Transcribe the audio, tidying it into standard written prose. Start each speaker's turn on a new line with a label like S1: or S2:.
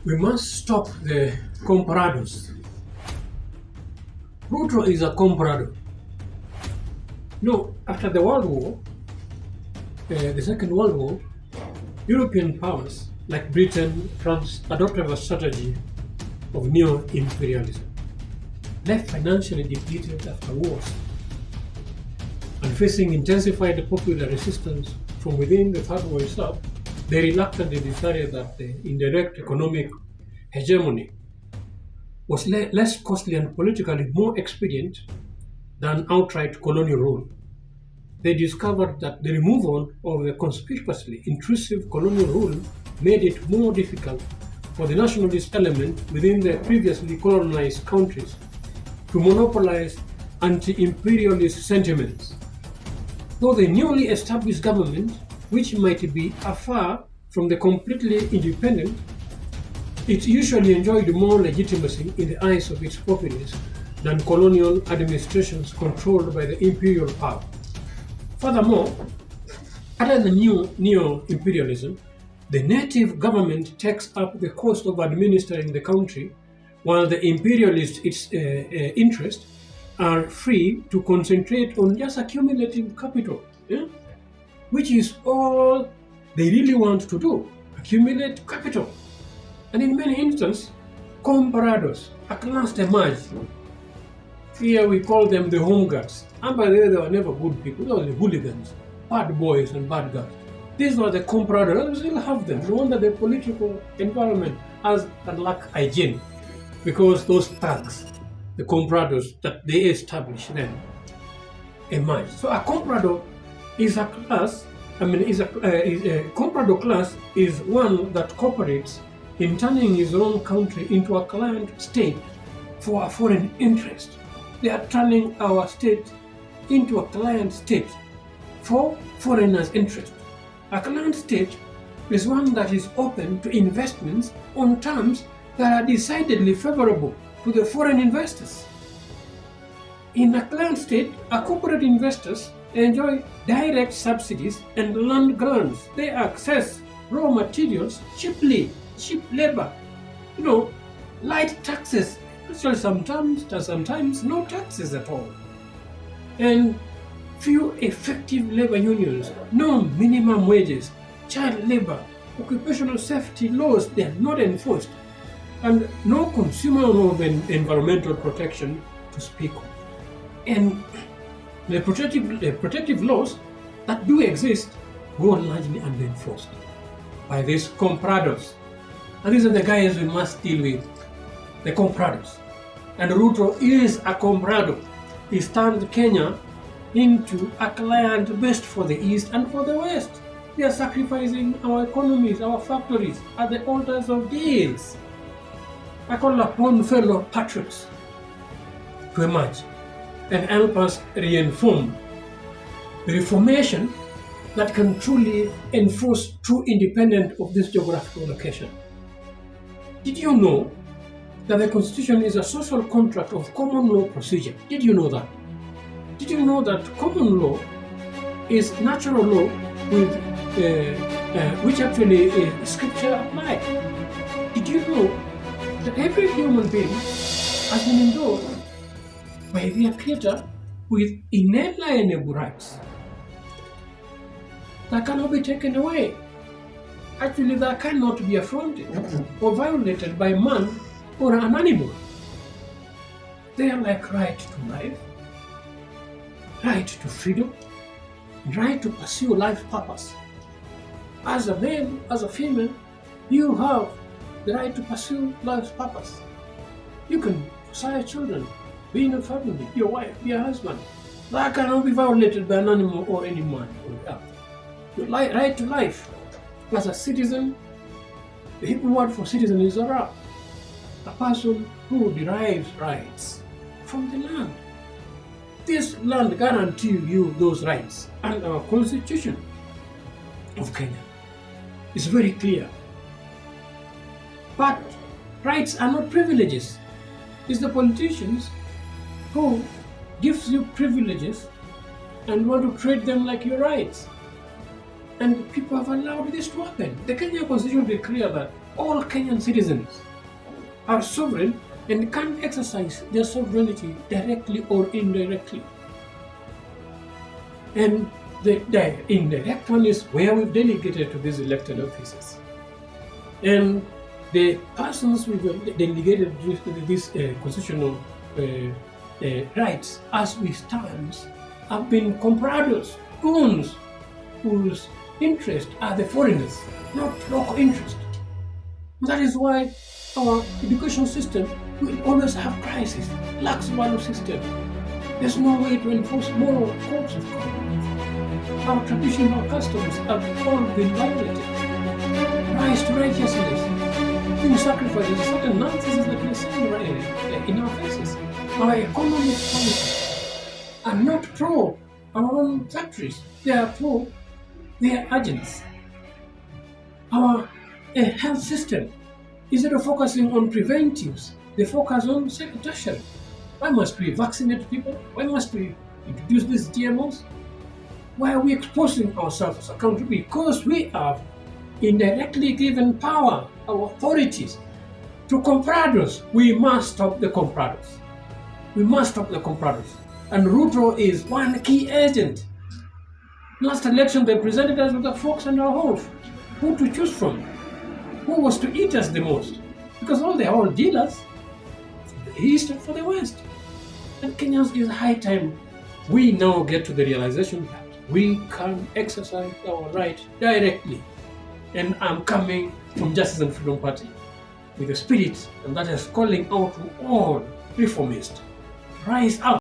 S1: We must stop the Compradors. Ruto is a Comprador. No, after the World War, the Second World War, European powers like Britain, France adopted a strategy of neo-imperialism. Left financially depleted after wars and facing intensified popular resistance from within the Third World South, they reluctantly decided that the indirect economic hegemony was less costly and politically more expedient than outright colonial rule. They discovered that the removal of the conspicuously intrusive colonial rule made it more difficult for the nationalist element within the previously colonized countries to monopolize anti-imperialist sentiments. Though the newly established government, which might be afar from the completely independent, it usually enjoyed more legitimacy in the eyes of its populace than colonial administrations controlled by the imperial power. Furthermore, other than neo-imperialism, the native government takes up the cost of administering the country, while the imperialist interests are free to concentrate on just accumulating capital, which is all they really want to do, accumulate capital. And in many instances, Compradors at last emerged. Here we call them the home guards. And by the way, they were never good people, they were the hooligans, bad boys and bad girls. These were the Compradors, we still have them. No wonder the political environment has a lack hygiene, because those thugs, the Compradors that they established then, emerged. So a Comprador is a class, a Comprador class is one that cooperates in turning his own country into a client state for a foreign interest. They are turning our state into a client state for foreigners' interest. A client state is one that is open to investments on terms that are decidedly favorable to the foreign investors. In a client state, a corporate investors enjoy direct subsidies and land grants. They access raw materials cheaply, cheap labor, light taxes, actually sometimes no taxes at all, and few effective labor unions, no minimum wages, child labor, occupational safety laws, they are not enforced, and no consumer or environmental protection to speak of. And the protective laws that do exist go largely unenforced by these Compradors. And these are the guys we must deal with, the Compradors. And Ruto is a Comprador. He turned Kenya into a client best for the East and for the West. They are sacrificing our economies, our factories at the altars of deals. I call upon fellow patriots to emerge and help us reform the reformation that can truly enforce true independence of this geographical location. Did you know that the Constitution is a social contract of common law procedure? Did you know that? Did you know that common law is natural law with which actually is scripture applied? Did you know that every human being has been endowed by their Creator with inalienable rights that cannot be taken away? Actually, that cannot be affronted or violated by man or an animal. They are like right to life, right to freedom, right to pursue life purpose. As a male, as a female, you have the right to pursue life's purpose. You can sire children, be in a family, be a wife, be a husband. That cannot be violated by an animal or any man on the earth. Your right to life. As a citizen, the Hebrew word for citizen is a person who derives rights from the land. This land guarantees you those rights, and our Constitution of Kenya is very clear. But rights are not privileges. It's the politicians who gives you privileges and want to treat them like your rights. And people have allowed this to happen. The Kenyan Constitution is clear that all Kenyan citizens are sovereign and can exercise their sovereignty directly or indirectly. And the indirect one is where we've delegated to these elected offices. And the persons we've delegated these constitutional rights as we stand have been compradors, goons, whose interests are the foreigners, not local interest. That is why our education system will always have crisis, lacks value system. There's no way to enforce moral codes of conduct. Our traditional customs have all been violated. Rise to righteousness, being sacrificed, certain nonsense that we're seeing right in our faces. Our economic policies are not pro our own factories, they are pro their agents. Our health system, instead of focusing on preventives, they focus on tertiary. Why must we vaccinate people? Why must we introduce these GMOs? Why are we exposing ourselves as a country? Because we have indirectly given power, our authorities, to compradors. We must stop the compradors. We must stop the compradors. And Ruto is one key agent. Last election, they presented us with a fox and a wolf. Who to choose from? Who was to eat us the most? Because they're all dealers for the East and for the West. And Kenyans, is high time we now get to the realization that we can exercise our right directly. And I'm coming from Justice and Freedom Party with a spirit, and that is calling out to all reformists. Rise up.